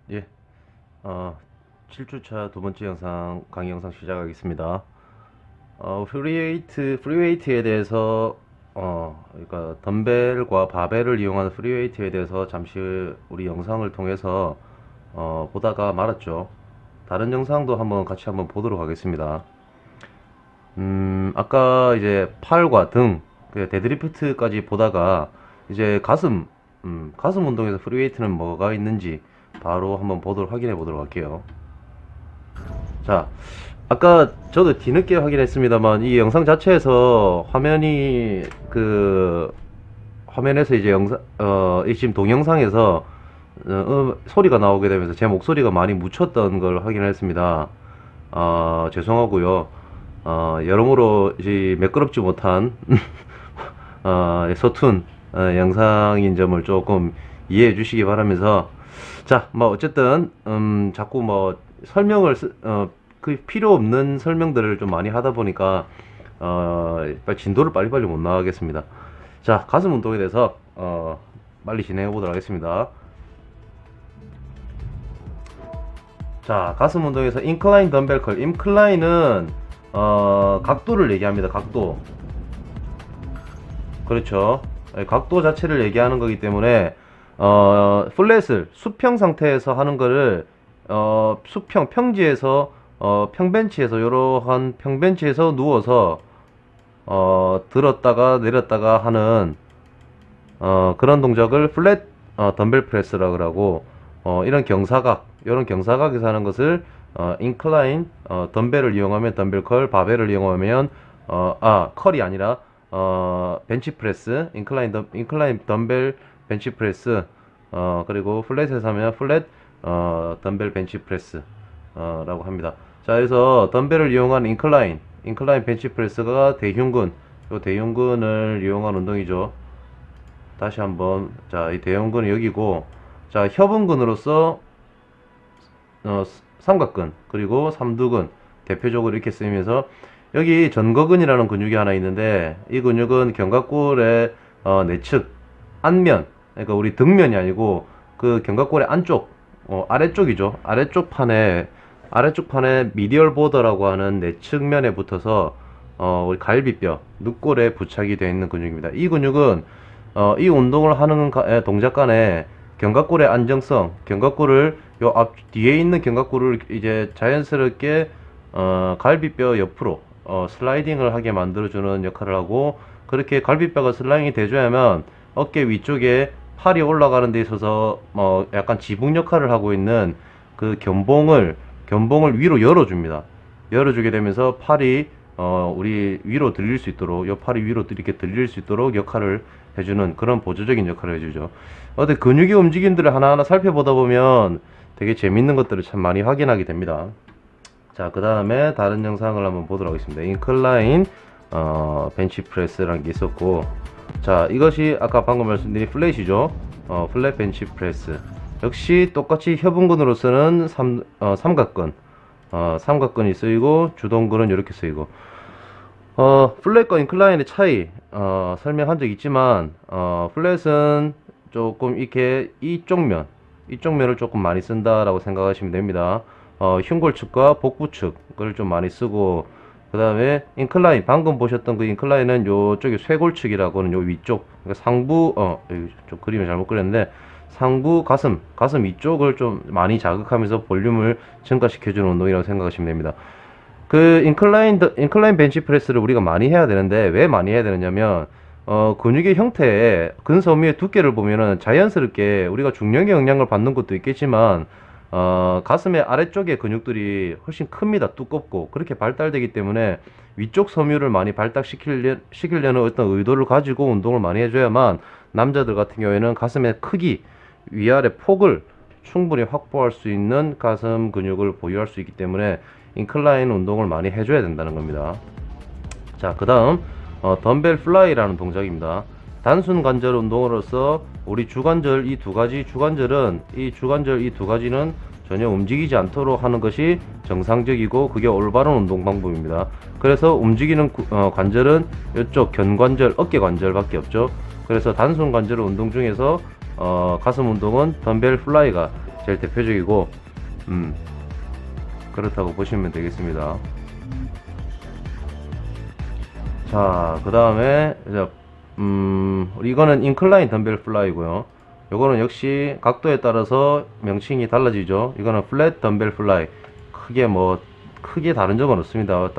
예, 7주차 두 번째 영상, 강의 영상 시작하겠습니다. 프리웨이트에 대해서, 그러니까 덤벨과 바벨을 이용하는 프리웨이트에 대해서 잠시 우리 영상을 통해서, 보다가 말았죠. 다른 영상도 같이 한번 보도록 하겠습니다. 아까 이제 팔과 등, 그 데드리프트까지 보다가, 이제 가슴 운동에서 프리웨이트는 뭐가 있는지 바로 한번 확인해 보도록 할게요. 자, 아까 저도 뒤늦게 확인했습니다만 이 영상 자체에서 화면에서 이제 이 지금 동영상에서 소리가 나오게 되면서 제 목소리가 많이 묻혔던 걸 확인했습니다. 죄송하고요. 여러모로 이제 매끄럽지 못한 서툰 영상인 점을 조금 이해해 주시기 바라면서, 자, 뭐 어쨌든 자꾸 뭐 그 필요 없는 설명들을 좀 많이 하다 보니까 빨리 진도를 빨리빨리 못 나가겠습니다. 자, 가슴 운동에 대해서 빨리 진행해 보도록 하겠습니다. 자, 가슴 운동에서 인클라인 덤벨 컬. 인클라인은 각도를 얘기합니다. 각도. 그렇죠. 각도 자체를 얘기하는 거기 때문에 플랫을 수평 상태에서 하는 거를 평지에서 평벤치에서 이러한 평벤치에서 누워서 들었다가 내렸다가 하는 그런 동작을 플랫 덤벨 프레스라고 하고, 이런 경사각에서 하는 것을 인클라인 덤벨을 이용하면 덤벨 컬, 바벨을 이용하면 컬이 아니라 벤치 프레스, 인클라인 덤벨 벤치 프레스, 그리고 플랫에서 하면 플랫 덤벨 벤치 프레스 라고 합니다. 자, 그래서 덤벨을 이용한 인클라인 벤치 프레스가 대흉근을 이용한 운동이죠. 다시 한번, 자, 이 대흉근은 여기고, 자, 협응근으로서 삼각근 그리고 삼두근 대표적으로 이렇게 쓰이면서, 여기 전거근이라는 근육이 하나 있는데, 이 근육은 견갑골의 내측 안면, 그러니까 우리 등면이 아니고 그 견갑골의 안쪽, 아래쪽이죠. 아래쪽 판에 미디얼 보더라고 하는 내측면에 붙어서 우리 갈비뼈, 늑골에 부착이 되어 있는 근육입니다. 이 근육은 이 운동을 하는 동작 간에 견갑골의 안정성, 견갑골을 요 뒤에 있는 견갑골을 이제 자연스럽게 갈비뼈 옆으로 슬라이딩을 하게 만들어주는 역할을 하고, 그렇게 갈비뼈가 슬라이딩이 돼줘야만 어깨 위쪽에 팔이 올라가는 데 있어서 약간 지붕 역할을 하고 있는 그 견봉을 위로 열어줍니다. 열어주게 되면서 팔이 우리 위로 들릴 수 있도록, 요 팔이 위로 이렇게 들릴 수 있도록 역할을 해주는 그런 보조적인 역할을 해주죠. 근육의 움직임들을 하나하나 살펴보다 보면 되게 재밌는 것들을 참 많이 확인하게 됩니다. 자, 그 다음에 다른 영상을 한번 보도록 하겠습니다. 인클라인 벤치 프레스라는 게 있었고, 자, 이것이 아까 방금 말씀드린 플랫이죠. 플랫 벤치 프레스. 역시 똑같이 협응근으로서는 삼각근, 삼각근이 쓰이고, 주동근은 이렇게 쓰이고, 플랫과 인클라인의 차이 설명한 적 있지만, 플랫은 조금 이렇게 이쪽 면을 조금 많이 쓴다라고 생각하시면 됩니다. 흉골 측과 복부 측을 좀 많이 쓰고, 그 다음에 인클라인, 방금 보셨던 그 인클라인은 요쪽이 쇄골 측이라고는 요 위쪽, 그러니까 상부, 여기 좀 그림을 잘못 그렸는데, 상부 가슴 이쪽을 좀 많이 자극하면서 볼륨을 증가시켜주는 운동이라고 생각하시면 됩니다. 그 인클라인 벤치 프레스를 우리가 많이 해야 되는데, 왜 많이 해야 되느냐면, 근육의 형태에 근섬유의 두께를 보면은 자연스럽게 우리가 중력의 영향을 받는 것도 있겠지만, 가슴의 아래쪽의 근육들이 훨씬 큽니다. 두껍고 그렇게 발달되기 때문에 위쪽 섬유를 많이 발달시키려는 어떤 의도를 가지고 운동을 많이 해줘야만 남자들 같은 경우에는 가슴의 크기, 위아래 폭을 충분히 확보할 수 있는 가슴 근육을 보유할 수 있기 때문에 인클라인 운동을 많이 해줘야 된다는 겁니다. 자, 그 다음 덤벨 플라이라는 동작입니다. 단순 관절 운동으로서 우리 주관절 이 두 가지는 전혀 움직이지 않도록 하는 것이 정상적이고 그게 올바른 운동 방법입니다. 그래서 움직이는 관절은 이쪽 견관절, 어깨 관절밖에 없죠. 그래서 단순 관절 운동 중에서 가슴 운동은 덤벨 플라이가 제일 대표적이고 그렇다고 보시면 되겠습니다. 자, 그 다음에 이거는 인클라인 덤벨 플라이고요. 요거는 역시 각도에 따라서 명칭이 달라지죠. 이거는 플랫 덤벨 플라이. 크게 다른 점은 없습니다.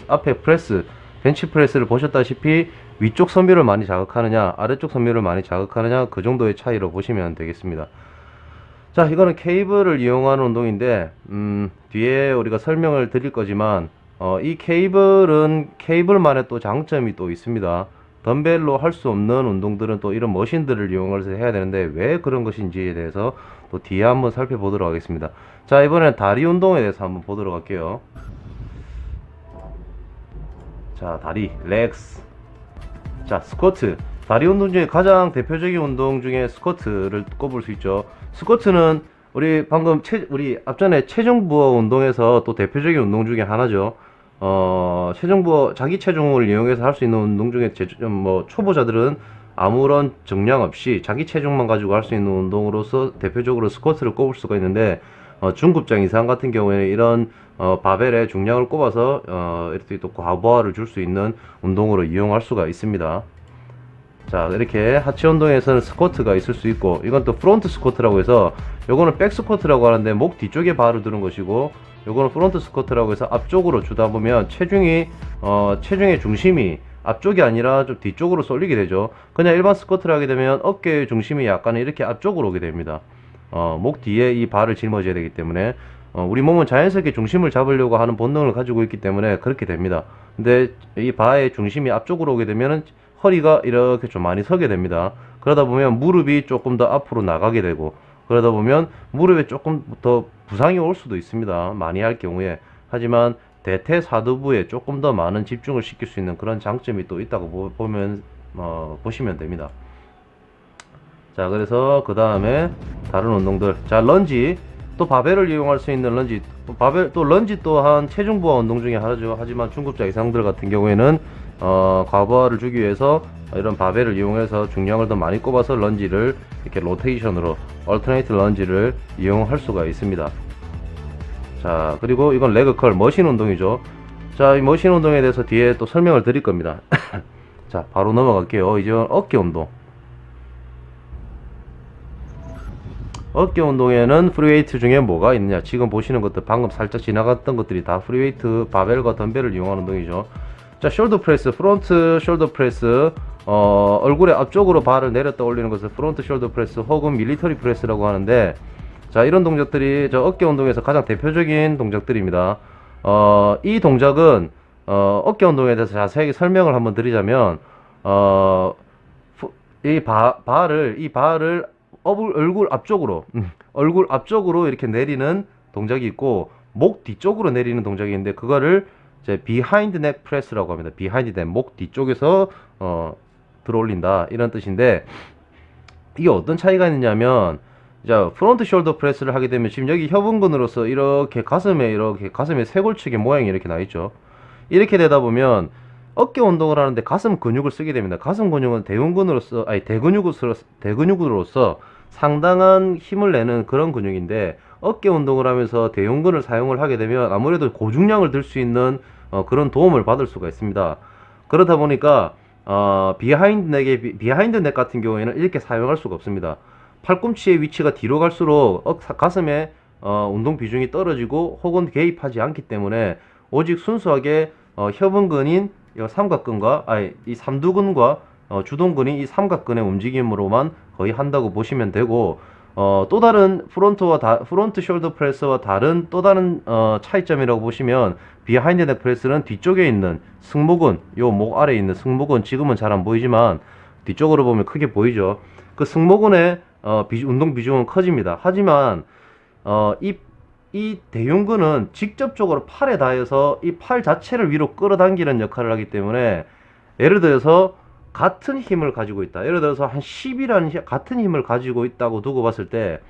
앞에 프레스, 벤치 프레스를 보셨다시피 위쪽 섬유를 많이 자극하느냐, 아래쪽 섬유를 많이 자극하느냐, 그 정도의 차이로 보시면 되겠습니다. 자, 이거는 케이블을 이용하는 운동인데, 뒤에 우리가 설명을 드릴 거지만, 이 케이블은 케이블만의 또 장점이 또 있습니다. 덤벨로 할 수 없는 운동들은 또 이런 머신들을 이용해서 해야 되는데 왜 그런 것인지에 대해서 또 뒤에 한번 살펴보도록 하겠습니다. 자, 이번엔 다리 운동에 대해서 한번 보도록 할게요. 자, 다리, 렉스. 자, 스쿼트. 다리 운동 중에 가장 대표적인 운동 중에 스쿼트를 꼽을 수 있죠. 스쿼트는 우리 방금 우리 앞전에 체중 부하 운동에서 또 대표적인 운동 중에 하나죠. 체중 부하, 자기 체중을 이용해서 할 수 있는 운동 중에 초보자들은 아무런 정량 없이 자기 체중만 가지고 할 수 있는 운동으로서 대표적으로 스쿼트를 꼽을 수가 있는데, 중급장 이상 같은 경우에는 이런 바벨의 중량을 꼽아서 이렇게 또 과부하를 줄 수 있는 운동으로 이용할 수가 있습니다. 자, 이렇게 하체 운동에서는 스쿼트가 있을 수 있고, 이건 또 프론트 스쿼트라고 해서, 요거는 백 스쿼트라고 하는데 목 뒤쪽에 바를 두는 것이고, 요거는 프론트 스쿼트라고 해서 앞쪽으로 주다 보면 체중의 중심이 앞쪽이 아니라 좀 뒤쪽으로 쏠리게 되죠. 그냥 일반 스쿼트를 하게 되면 어깨의 중심이 약간 이렇게 앞쪽으로 오게 됩니다. 목 뒤에 이 바를 짊어져야 되기 때문에, 우리 몸은 자연스럽게 중심을 잡으려고 하는 본능을 가지고 있기 때문에 그렇게 됩니다. 근데 이 바의 중심이 앞쪽으로 오게 되면은 허리가 이렇게 좀 많이 서게 됩니다. 그러다 보면 무릎이 조금 더 앞으로 나가게 되고, 그러다 보면 무릎에 조금 더 부상이 올 수도 있습니다. 많이 할 경우에. 하지만 대퇴사두부에 조금 더 많은 집중을 시킬 수 있는 그런 장점이 또 있다고 보시면 됩니다. 자, 그래서 그 다음에 다른 운동들. 자, 런지. 또 바벨을 이용할 수 있는 런지. 런지 또한 체중 부하 운동 중에 하나죠. 하지만 중급자 이상들 같은 경우에는 과부하를 주기 위해서 이런 바벨을 이용해서 중량을 더 많이 꼽아서 런지를 이렇게 로테이션으로 얼터네이트 런지를 이용할 수가 있습니다. 자, 그리고 이건 레그컬 머신 운동이죠. 자, 이 머신 운동에 대해서 뒤에 또 설명을 드릴 겁니다. 자, 바로 넘어갈게요. 이제 어깨 운동. 어깨 운동에는 프리웨이트 중에 뭐가 있느냐. 지금 보시는 것들, 방금 살짝 지나갔던 것들이 다 프리웨이트, 바벨과 덤벨을 이용하는 운동이죠. 자, 숄더 프레스, 프론트 숄더 프레스, 얼굴의 앞쪽으로 발을 내렸다 올리는 것을 프론트 숄더 프레스 혹은 밀리터리 프레스라고 하는데, 자, 이런 동작들이 저 어깨 운동에서 가장 대표적인 동작들입니다. 이 동작은 어깨 운동에 대해서 자세하게 설명을 한번 드리자면, 이 발을 얼굴 앞쪽으로 이렇게 내리는 동작이 있고, 목 뒤쪽으로 내리는 동작이 있는데, 그거를 이제 비하인드 넥 프레스라고 합니다. 비하인드 넥, 목 뒤쪽에서 들어올린다, 이런 뜻인데, 이게 어떤 차이가 있느냐면, 자, 프론트 숄더 프레스를 하게 되면 지금 여기 협응근으로서 이렇게 가슴에 쇄골측의 모양이 이렇게 나 있죠. 이렇게 되다 보면 어깨 운동을 하는데 가슴 근육을 쓰게 됩니다. 가슴 근육은 대근육으로서 상당한 힘을 내는 그런 근육인데, 어깨 운동을 하면서 대흉근을 사용을 하게 되면 아무래도 고중량을 들 수 있는 그런 도움을 받을 수가 있습니다. 그러다 보니까 비하인드 넥 같은 경우에는 이렇게 사용할 수가 없습니다. 팔꿈치의 위치가 뒤로 갈수록 가슴에 운동 비중이 떨어지고 혹은 개입하지 않기 때문에 오직 순수하게 협응근인 이 삼두근과 주동근이 이 삼각근의 움직임으로만 거의 한다고 보시면 되고, 또 다른 프론트 숄더 프레스와 다른 또 다른 차이점이라고 보시면, 비하인드 넥 프레스는 뒤쪽에 있는 승모근, 요 목 아래에 있는 승모근, 지금은 잘 안 보이지만 뒤쪽으로 보면 크게 보이죠. 그 승모근의 운동 비중은 커집니다. 하지만 이 대흉근은 직접적으로 팔에 닿아서 이 팔 자체를 위로 끌어당기는 역할을 하기 때문에, 예를 들어서 같은 힘을 가지고 있다. 예를 들어서 한 10이라는 같은 힘을 가지고 있다고 두고 봤을 때,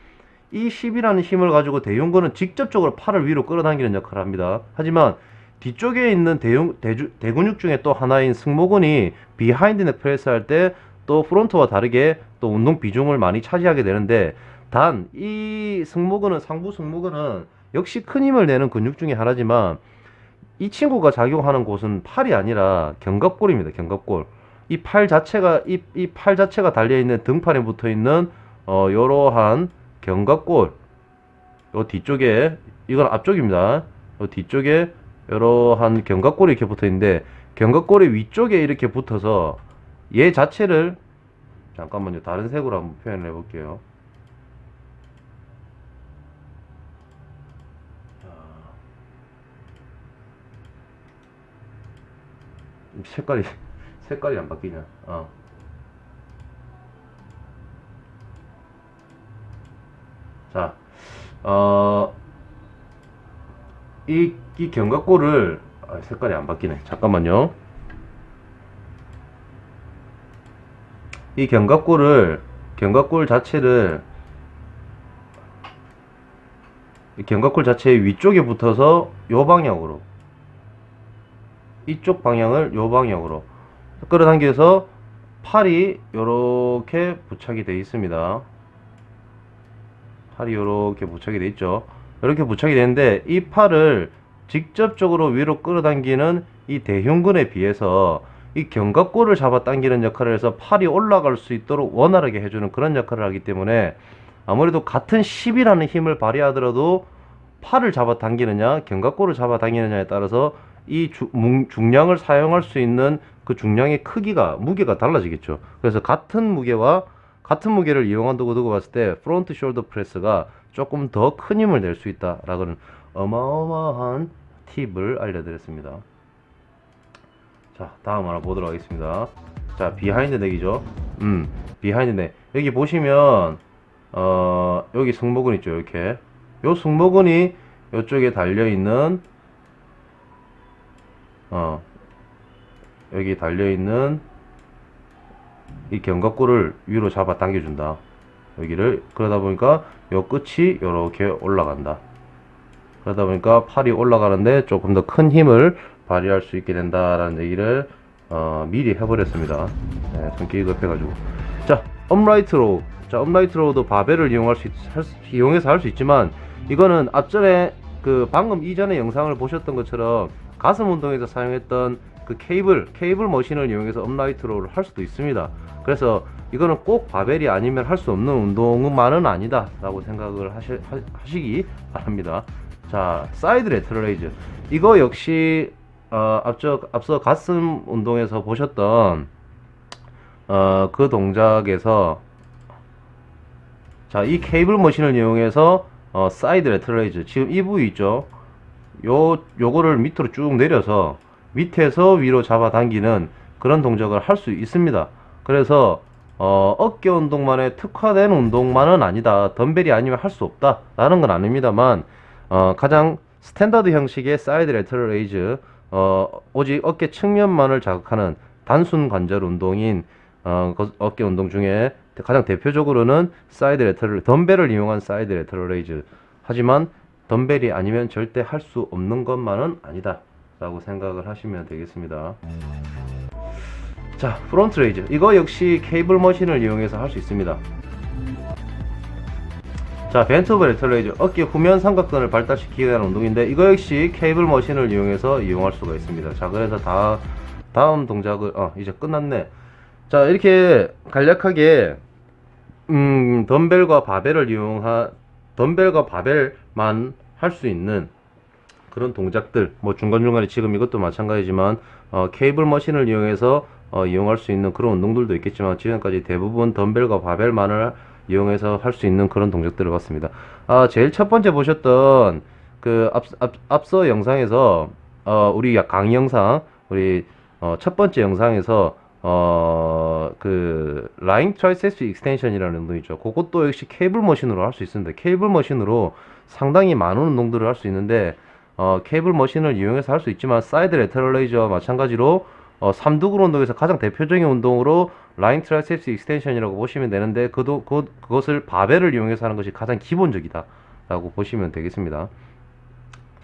이 10이라는 힘을 가지고 대흉근은 직접적으로 팔을 위로 끌어당기는 역할을 합니다. 하지만 뒤쪽에 있는 대근육 중에 또 하나인 승모근이 비하인드 넥 프레스 할 때 또 프론트와 다르게 또 운동 비중을 많이 차지하게 되는데, 단, 이 승모근은, 상부 승모근은 역시 큰 힘을 내는 근육 중에 하나지만 이 친구가 작용하는 곳은 팔이 아니라 견갑골입니다. 견갑골. 이 팔 자체가 달려있는 등판에 붙어 있는, 요러한 견갑골. 요 뒤쪽에, 이건 앞쪽입니다. 요 뒤쪽에 요러한 견갑골이 이렇게 붙어 있는데, 견갑골의 위쪽에 이렇게 붙어서 얘 자체를, 잠깐만요. 다른 색으로 한번 표현을 해볼게요. 색깔이 색깔이 안 바뀌냐. 자, 어, 이 견갑골을, 색깔이 안 바뀌네. 잠깐만요. 이 견갑골 자체를, 이 견갑골 자체의 위쪽에 붙어서 요 방향으로, 이쪽 방향을 요 방향으로 끌어당겨서 팔이 요렇게 부착이 되어 있습니다. 팔이 요렇게 부착이 되어 있죠. 이렇게 부착이 되는데, 이 팔을 직접적으로 위로 끌어당기는 이 대흉근에 비해서 이 견갑골을 잡아 당기는 역할을 해서 팔이 올라갈 수 있도록 원활하게 해주는 그런 역할을 하기 때문에, 아무래도 같은 10이라는 힘을 발휘하더라도 팔을 잡아 당기느냐 견갑골을 잡아 당기느냐에 따라서 이 중량을 사용할 수 있는 그 중량의 크기가, 무게가 달라지겠죠. 그래서 같은 무게를 이용한다고 두고 봤을 때 프론트 숄더 프레스가 조금 더 큰 힘을 낼 수 있다라는 어마어마한 팁을 알려드렸습니다. 자, 다음 하나 보도록 하겠습니다. 자, 비하인드 넥이죠. 비하인드 넥. 여기 보시면 여기 승모근 있죠. 이렇게 요 승모근이 요쪽에 달려있는, 여기 달려있는 이 견갑골을 위로 잡아 당겨준다. 여기를. 그러다 보니까 요 끝이 요렇게 올라간다. 그러다 보니까 팔이 올라가는데 조금 더 큰 힘을 발휘할 수 있게 된다라는 얘기를 미리 해버렸습니다. 네, 성격이 급해가지고. 자, 업라이트 로우. 자, 업라이트 로우도 바벨을 이용해서 할 수 있지만, 이거는 앞전에 방금 이전에 영상을 보셨던 것처럼 가슴 운동에서 사용했던 그 케이블 머신을 이용해서 업라이트 로우를 할 수도 있습니다. 그래서 이거는 꼭 바벨이 아니면 할 수 없는 운동만은 아니다 라고 생각을 하시기 바랍니다. 자, 사이드 레터럴 레이즈. 이거 역시 앞서 가슴 운동에서 보셨던 그 동작에서, 자, 이 케이블 머신을 이용해서 사이드 레터럴 레이즈, 지금 이 부위 있죠. 요거를 밑으로 쭉 내려서 밑에서 위로 잡아당기는 그런 동작을 할 수 있습니다. 그래서 어깨 운동만에 특화된 운동만은 아니다, 덤벨이 아니면 할 수 없다 라는 건 아닙니다만, 가장 스탠다드 형식의 사이드 레터럴 레이즈, 오직 어깨 측면만을 자극하는 단순 관절 운동인 어깨 운동 중에 가장 대표적으로는 덤벨을 이용한 사이드 레터럴 레이즈. 하지만 덤벨이 아니면 절대 할 수 없는 것만은 아니다 라고 생각을 하시면 되겠습니다. 자, 프론트 레이즈. 이거 역시 케이블 머신을 이용해서 할 수 있습니다. 자, 벤트 오브 레터럴 레이즈. 어깨 후면 삼각근을 발달시키기 위한 운동인데, 이거 역시 케이블 머신을 이용해서 이용할 수가 있습니다. 자, 그래서 다음 동작을, 이제 끝났네. 자, 이렇게 간략하게 덤벨과 바벨만 할 수 있는 그런 동작들, 뭐 중간중간에 지금 이것도 마찬가지지만 케이블 머신을 이용해서 이용할 수 있는 그런 운동들도 있겠지만, 지금까지 대부분 덤벨과 바벨만을 이용해서 할 수 있는 그런 동작들을 봤습니다. 제일 첫 번째 보셨던 앞서 영상에서, 우리 강의 영상, 우리 첫 번째 영상에서 라인 트라이셉스 익스텐션이라는 운동 있죠. 그것도 역시 케이블 머신으로 할 수 있습니다. 케이블 머신으로 상당히 많은 운동들을 할 수 있는데, 케이블 머신을 이용해서 할 수 있지만, 사이드 레터럴 레이저와 마찬가지로 삼두근 운동에서 가장 대표적인 운동으로 라인 트라이셉스 익스텐션이라고 보시면 되는데, 그것을 바벨을 이용해서 하는 것이 가장 기본적이다 라고 보시면 되겠습니다.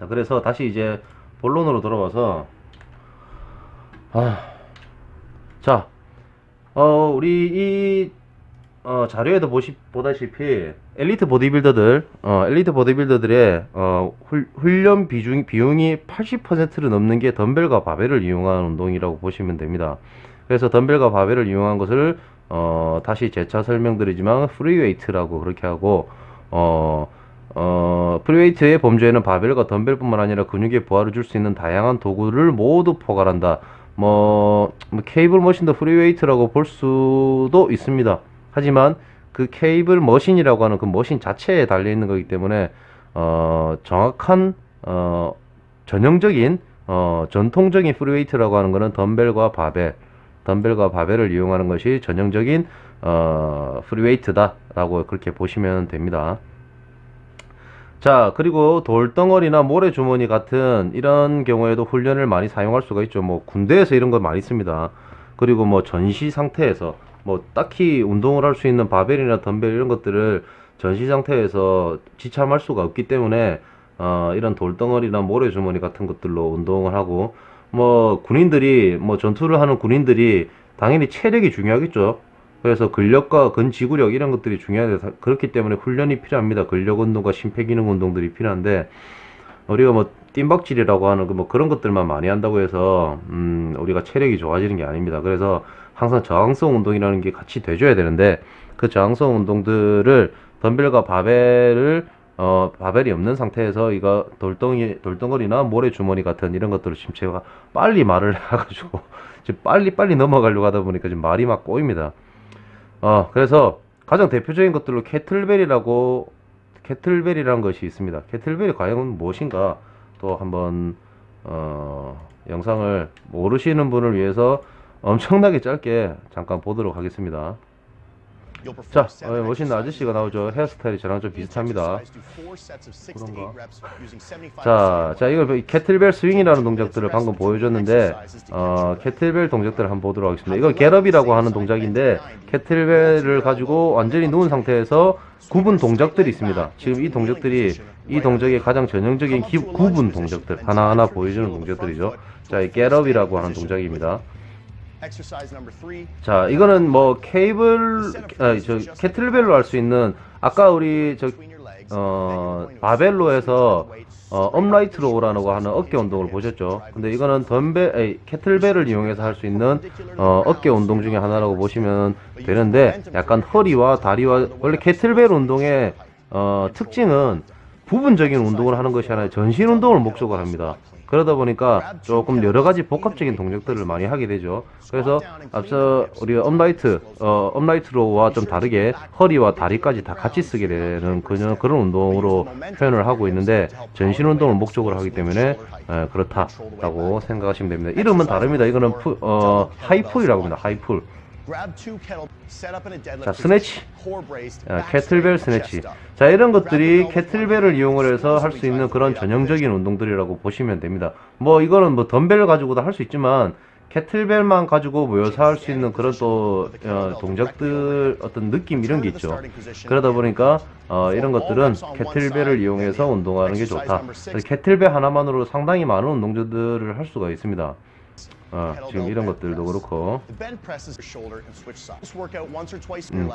자, 그래서 다시 이제 본론으로 돌아와서, 자, 우리 자료에도 보다시피 엘리트 보디빌더들의 훈련 비용이 80%를 넘는 게 덤벨과 바벨을 이용한 운동이라고 보시면 됩니다. 그래서 덤벨과 바벨을 이용한 것을 다시 재차 설명드리지만 프리웨이트라고 그렇게 하고 프리웨이트의 범주에는 바벨과 덤벨뿐만 아니라 근육에 부하를 줄 수 있는 다양한 도구를 모두 포괄한다. 케이블 머신도 프리웨이트라고 볼 수도 있습니다. 하지만 그 케이블 머신이라고 하는 그 머신 자체에 달려 있는 거기 때문에 정확한 전형적인 전통적인 프리웨이트라고 하는 거는 덤벨과 바벨을 이용하는 것이 전형적인 프리웨이트다라고 그렇게 보시면 됩니다. 자, 그리고 돌덩어리나 모래주머니 같은 이런 경우에도 훈련을 많이 사용할 수가 있죠. 뭐 군대에서 이런 거 많이 씁니다. 그리고 뭐 전시 상태에서 뭐 딱히 운동을 할 수 있는 바벨이나 덤벨 이런 것들을 전시 상태에서 지참할 수가 없기 때문에 이런 돌덩어리나 모래주머니 같은 것들로 운동을 하고, 뭐 군인들이 뭐 전투를 하는 군인들이 당연히 체력이 중요하겠죠. 그래서 근력과 근지구력 이런 것들이 중요해서 그렇기 때문에 훈련이 필요합니다. 근력 운동과 심폐기능 운동들이 필요한데, 우리가 뭐 뜀박질이라고 하는 뭐 그런 것들만 많이 한다고 해서 우리가 체력이 좋아지는 게 아닙니다. 그래서 항상 저항성 운동이라는 게 같이 돼줘야 되는데, 그 저항성 운동들을 덤벨과 바벨이 없는 상태에서 이거 돌덩어리나 모래주머니 같은 이런 것들을 지금 제가 빨리 말을 해가지고 지금 빨리 넘어가려고 하다 보니까 지금 말이 막 꼬입니다. 그래서 가장 대표적인 것들로 캐틀벨이라는 것이 있습니다. 캐틀벨이 과연 무엇인가 또 한번 영상을 모르시는 분을 위해서 엄청나게 짧게 잠깐 보도록 하겠습니다. 자, 멋있는 아저씨가 나오죠. 헤어스타일이 저랑 좀 비슷합니다. 그런가? 자, 이걸 캐틀벨 스윙이라는 동작들을 방금 보여줬는데, 캐틀벨 동작들을 한번 보도록 하겠습니다. 이거 겟업이라고 하는 동작인데, 캐틀벨을 가지고 완전히 누운 상태에서 구분 동작들이 있습니다. 지금 이 동작의 가장 전형적인 구분 동작들, 하나하나 보여주는 동작들이죠. 자, 이 겟업이라고 하는 동작입니다. 자, 이거는 뭐 캐틀벨로 할 수 있는, 아까 우리 바벨로 해서 업라이트로 오라고 하는 어깨 운동을 보셨죠. 근데 이거는 캐틀벨을 이용해서 할 수 있는 어깨 운동 중에 하나라고 보시면 되는데, 약간 허리와 다리와, 원래 캐틀벨 운동의 특징은 부분적인 운동을 하는 것이 아니라 전신 운동을 목적으로 합니다. 그러다 보니까 조금 여러 가지 복합적인 동작들을 많이 하게 되죠. 그래서 앞서 우리가 업라이트로와 좀 다르게 허리와 다리까지 다 같이 쓰게 되는 그런 운동으로 표현을 하고 있는데, 전신 운동을 목적으로 하기 때문에 그렇다라고 생각하시면 됩니다. 이름은 다릅니다. 이거는 하이풀이라고 합니다. 하이풀. 자, 스네치. 캐틀벨 스네치. 자, 이런 것들이 캐틀벨을 이용을 해서 할 수 있는 그런 전형적인 운동들이라고 보시면 됩니다. 뭐 이거는 뭐 덤벨을 가지고도 할 수 있지만, 캐틀벨만 가지고 모여서 할 수 있는 그런 또 동작들, 어떤 느낌 이런 게 있죠. 그러다 보니까 이런 것들은 캐틀벨을 이용해서 운동하는 게 좋다. 캐틀벨 하나만으로 상당히 많은 운동들을 할 수가 있습니다. 지금 이런 것들도 그렇고,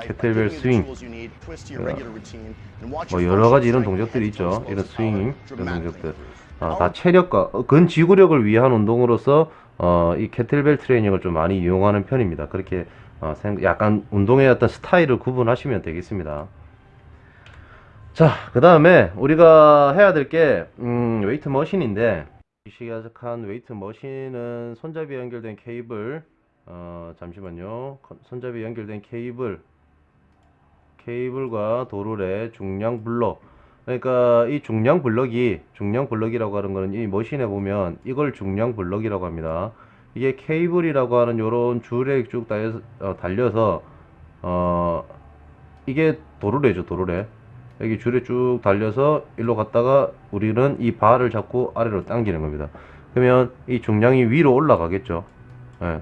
캐틀벨 스윙, 뭐 여러 가지 이런 동작들이 있죠. 이런 스윙, 이런 동작들, 다 체력과 근지구력을 위한 운동으로서 이 캐틀벨 트레이닝을 좀 많이 이용하는 편입니다. 그렇게 약간 운동의 어떤 스타일을 구분하시면 되겠습니다. 자, 그 다음에 우리가 해야 될 게 웨이트 머신인데, 시작한 웨이트 머신은 손잡이에 연결된 케이블, 잠시만요. 손잡이에 연결된 케이블과 도르래 중량 블럭. 그러니까 이 중량 블럭이라고 하는 거는 이 머신에 보면 이걸 중량 블럭이라고 합니다. 이게 케이블이라고 하는 요런 줄에 쭉 달려서 이게 도르래죠, 도르래. 여기 줄에 쭉 달려서 일로 갔다가 우리는 이 바를 잡고 아래로 당기는 겁니다. 그러면 이 중량이 위로 올라가겠죠.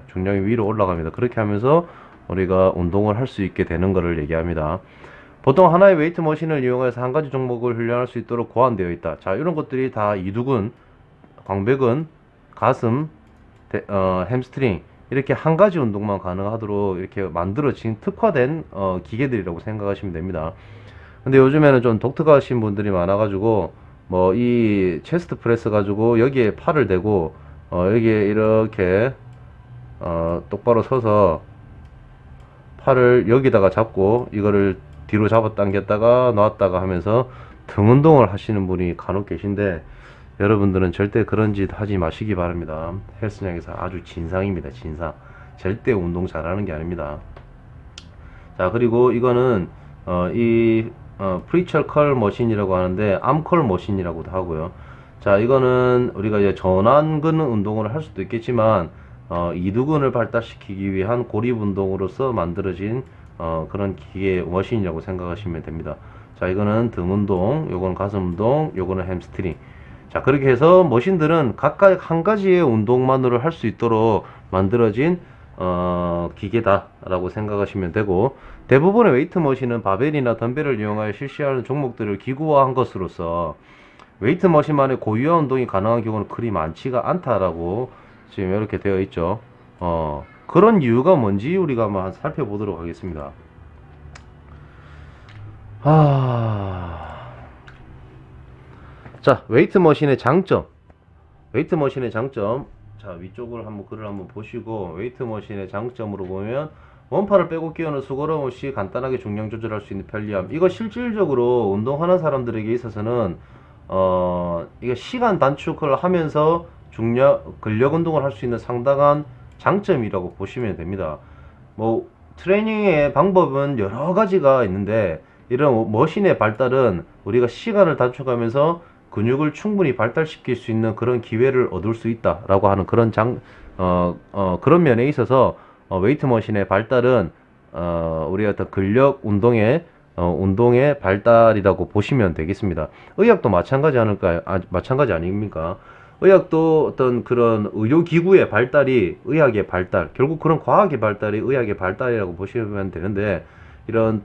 중량이 위로 올라갑니다. 그렇게 하면서 우리가 운동을 할 수 있게 되는 것을 얘기합니다. 보통 하나의 웨이트 머신을 이용해서 한 가지 종목을 훈련할 수 있도록 고안되어 있다. 자, 이런 것들이 다 이두근, 광배근, 가슴, 햄스트링, 이렇게 한 가지 운동만 가능하도록 이렇게 만들어진 특화된 기계들이라고 생각하시면 됩니다. 근데 요즘에는 좀 독특하신 분들이 많아가지고 뭐 이 체스트 프레스 가지고 여기에 팔을 대고 여기에 이렇게 똑바로 서서 팔을 여기다가 잡고 이거를 뒤로 잡아 당겼다가 놨다가 하면서 등 운동을 하시는 분이 간혹 계신데, 여러분들은 절대 그런 짓 하지 마시기 바랍니다. 헬스장에서 아주 진상입니다. 진상. 절대 운동 잘하는 게 아닙니다. 자, 그리고 이거는 이 프리처 컬 머신이라고 하는데 암컬 머신이라고도 하고요. 자, 이거는 우리가 이제 전완근 운동을 할 수도 있겠지만 이두근을 발달시키기 위한 고립 운동으로서 만들어진 그런 기계 머신이라고 생각하시면 됩니다. 자, 이거는 등 운동, 요거는 가슴 운동, 요거는 햄스트링. 자, 그렇게 해서 머신들은 각각 한 가지의 운동만으로 할 수 있도록 만들어진 기계다라고 생각하시면 되고, 대부분의 웨이트 머신은 바벨이나 덤벨을 이용하여 실시하는 종목들을 기구화한 것으로서 웨이트 머신만의 고유한 운동이 가능한 경우는 그리 많지가 않다라고 지금 이렇게 되어 있죠. 그런 이유가 뭔지 우리가 한번 살펴보도록 하겠습니다. 자, 웨이트 머신의 장점. 웨이트 머신의 장점. 자, 위쪽을 한번 글을 한번 보시고, 웨이트 머신의 장점으로 보면 원파를 빼고 끼우는 수고로움 없이 간단하게 중량 조절할 수 있는 편리함. 이거 실질적으로 운동하는 사람들에게 있어서는 이게 시간 단축을 하면서 근력 운동을 할 수 있는 상당한 장점이라고 보시면 됩니다. 뭐 트레이닝의 방법은 여러 가지가 있는데, 이런 머신의 발달은 우리가 시간을 단축하면서 근육을 충분히 발달시킬 수 있는 그런 기회를 얻을 수 있다라고 하는 그런 그런 면에 있어서 웨이트 머신의 발달은 우리 어떤 근력 운동의 발달이라고 보시면 되겠습니다. 의학도 마찬가지 않을까요? 마찬가지 아닙니까? 의학도 어떤 그런 의료기구의 발달이 의학의 발달, 결국 그런 과학의 발달이 의학의 발달이라고 보시면 되는데, 이런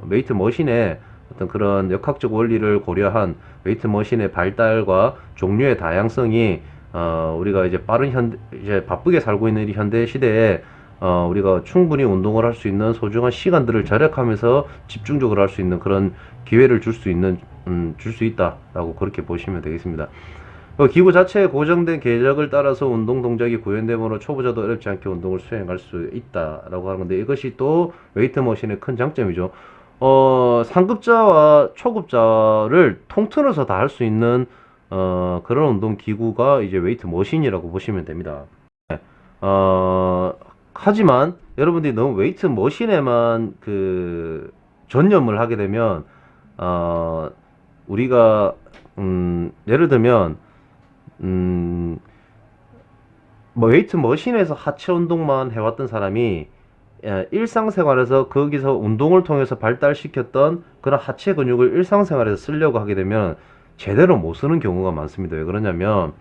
웨이트 머신의 어떤 그런 역학적 원리를 고려한 웨이트 머신의 발달과 종류의 다양성이 우리가 이제 이제 바쁘게 살고 있는 이 현대 시대에 우리가 충분히 운동을 할 수 있는 소중한 시간들을 절약하면서 집중적으로 할 수 있는 그런 기회를 줄 수 있다라고 그렇게 보시면 되겠습니다. 기구 자체의 고정된 궤적을 따라서 운동 동작이 구현되므로 초보자도 어렵지 않게 운동을 수행할 수 있다라고 하는 건데, 이것이 또 웨이트 머신의 큰 장점이죠. 상급자와 초급자를 통틀어서 다 할 수 있는 그런 운동 기구가 이제 웨이트 머신이라고 보시면 됩니다. 하지만 여러분들이 너무 웨이트 머신에만 전념을 하게 되면 우리가 예를 들면 뭐 웨이트 머신에서 하체 운동만 해왔던 사람이 일상생활에서 거기서 운동을 통해서 발달시켰던 그런 하체 근육을 일상생활에서 쓰려고 하게 되면 제대로 못 쓰는 경우가 많습니다. 왜 그러냐면,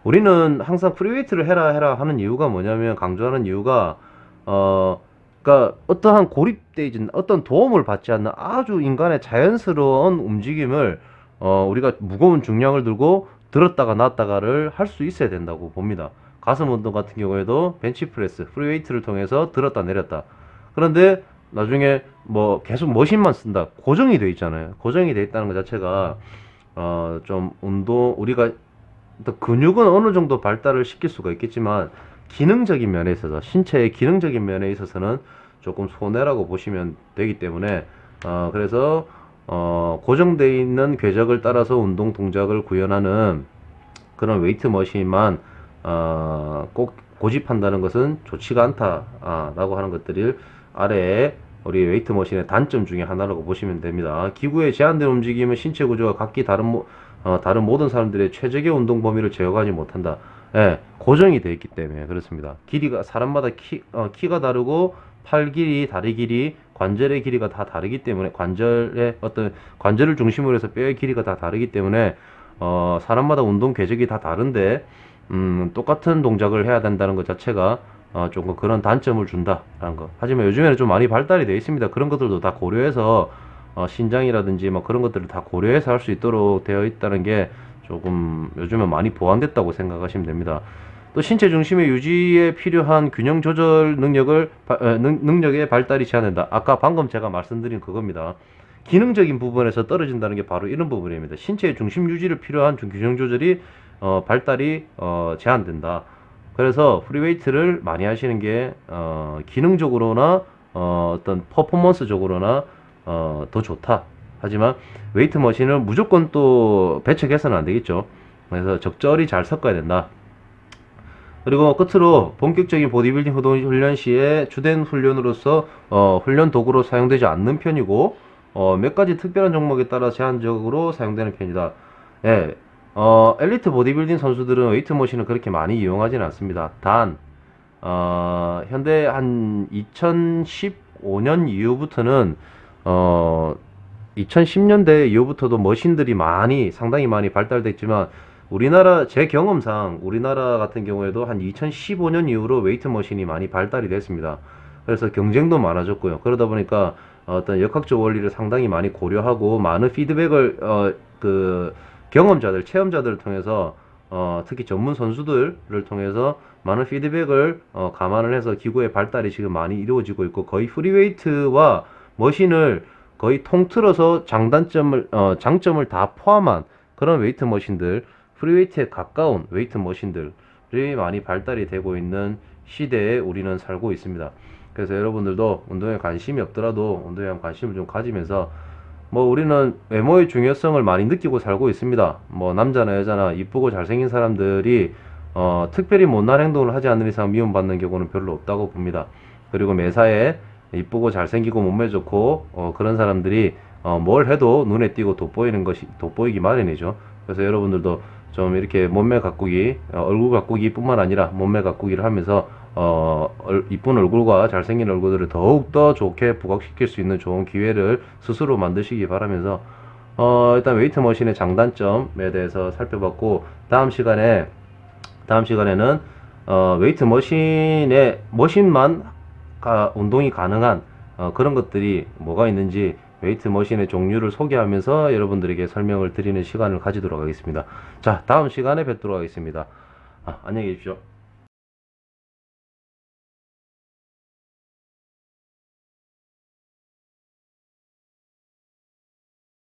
우리는 항상 프리웨이트를 해라 하는 이유가 뭐냐면, 강조하는 이유가 그러니까 어떠한 고립되어 있는 어떤 도움을 받지 않는 아주 인간의 자연스러운 움직임을 우리가 무거운 중량을 들고 들었다가 놨다가를 할 수 있어야 된다고 봅니다. 가슴 운동 같은 경우에도 벤치프레스, 프리웨이트를 통해서 들었다 내렸다. 그런데 나중에 뭐 계속 머신만 쓴다. 고정이 돼 있잖아요. 고정이 돼 있다는 것 자체가 좀 우리가 근육은 어느 정도 발달을 시킬 수가 있겠지만, 기능적인 면에 있어서, 신체의 기능적인 면에 있어서는 조금 손해라고 보시면 되기 때문에 그래서 고정되어 있는 궤적을 따라서 운동 동작을 구현하는 그런 웨이트 머신만 꼭 고집한다는 것은 좋지가 않다라고 하는 것들을 아래에 우리 웨이트 머신의 단점 중에 하나라고 보시면 됩니다. 기구의 제한된 움직임은 신체 구조가 각기 다른 모든 사람들의 최적의 운동 범위를 제어하지 못한다. 예, 고정이 되어 있기 때문에 그렇습니다. 길이가 사람마다 키가 다르고 팔 길이, 다리 길이, 관절의 길이가 다 다르기 때문에, 관절을 중심으로 해서 뼈의 길이가 다 다르기 때문에 사람마다 운동 궤적이 다 다른데 똑같은 동작을 해야 된다는 것 자체가 조금 그런 단점을 준다라는 거. 하지만 요즘에는 좀 많이 발달이 되어 있습니다. 그런 것들도 다 고려해서 신장이라든지 뭐 그런 것들을 다 고려해서 할 수 있도록 되어 있다는 게 조금 요즘은 많이 보완됐다고 생각하시면 됩니다. 또 신체 중심의 유지에 필요한 균형 조절 능력의 발달이 제한된다. 아까 방금 제가 말씀드린 그겁니다. 기능적인 부분에서 떨어진다는 게 바로 이런 부분입니다. 신체의 중심 유지를 필요한 균형 조절이 발달이 제한된다. 그래서 프리웨이트를 많이 하시는 게 기능적으로나 어떤 퍼포먼스적으로나 더 좋다. 하지만 웨이트 머신을 무조건 또 배척해서는 안 되겠죠. 그래서 적절히 잘 섞어야 된다. 그리고 끝으로 본격적인 보디빌딩 훈련 시에 주된 훈련으로서 훈련 도구로 사용되지 않는 편이고 몇 가지 특별한 종목에 따라 제한적으로 사용되는 편이다. 예, 엘리트 보디빌딩 선수들은 웨이트 머신을 그렇게 많이 이용하지는 않습니다. 단 현대 한 2015년 이후부터는 2010년대 이후부터도 머신들이 상당히 많이 발달됐지만 우리나라 제 경험상 우리나라 같은 경우에도 한 2015년 이후로 웨이트 머신이 많이 발달이 됐습니다. 그래서 경쟁도 많아졌고요. 그러다 보니까 어떤 역학적 원리를 상당히 많이 고려하고 많은 피드백을 그 경험자들, 체험자들을 통해서 특히 전문 선수들을 통해서 많은 피드백을 감안을 해서 기구의 발달이 지금 많이 이루어지고 있고 거의 프리웨이트와 머신을 거의 통틀어서 장점을 다 포함한 그런 웨이트 머신들, 프리웨이트에 가까운 웨이트 머신들이 많이 발달이 되고 있는 시대에 우리는 살고 있습니다. 그래서 여러분들도 운동에 관심이 없더라도 운동에 관심을 좀 가지면서 우리는 외모의 중요성을 많이 느끼고 살고 있습니다. 남자나 여자나 이쁘고 잘생긴 사람들이 특별히 못난 행동을 하지 않는 이상 미움받는 경우는 별로 없다고 봅니다. 그리고 매사에 이쁘고 잘생기고 몸매 좋고 그런 사람들이 뭘 해도 눈에 띄고 돋보이기 마련이죠. 그래서 여러분들도 좀 이렇게 몸매 가꾸기, 얼굴 가꾸기 뿐만 아니라 몸매 가꾸기를 하면서 이쁜 얼굴과 잘생긴 얼굴들을 더욱더 좋게 부각시킬 수 있는 좋은 기회를 스스로 만드시기 바라면서 일단 웨이트 머신의 장단점에 대해서 살펴봤고 다음 시간에는 웨이트 머신만 운동이 가능한 그런 것들이 뭐가 있는지 웨이트 머신의 종류를 소개하면서 여러분들에게 설명을 드리는 시간을 가지도록 하겠습니다. 자, 다음 시간에 뵙도록 하겠습니다. 안녕히 계십시오.